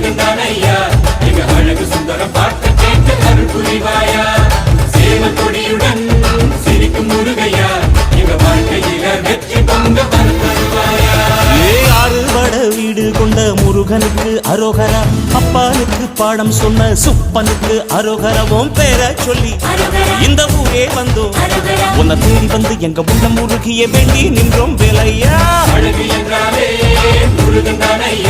முருகன் தானையா எங்க அழகு சுந்தரம் பார்க்க கேட்டு அருள் புரிவாயா சேவல் கொடியுடன் சிரிக்கும் முருகையா எங்க வாழ்க்கையில வெற்றி பொங்க தருவாயா ஆறுபட வீடு கொண்ட முருகனுக்கு அரோகரா அப்பானுக்கு பாடம் சொன்ன சுப்பனுக்கு அரோகரவும் பேர சொல்லி இந்த ஊரே வந்தோம் உன்னை தேடி வந்து எங்க உள்ள முருகிய வேண்டி நின்றோம் வேலையா அழகு என்றாலே முருகன் தானையா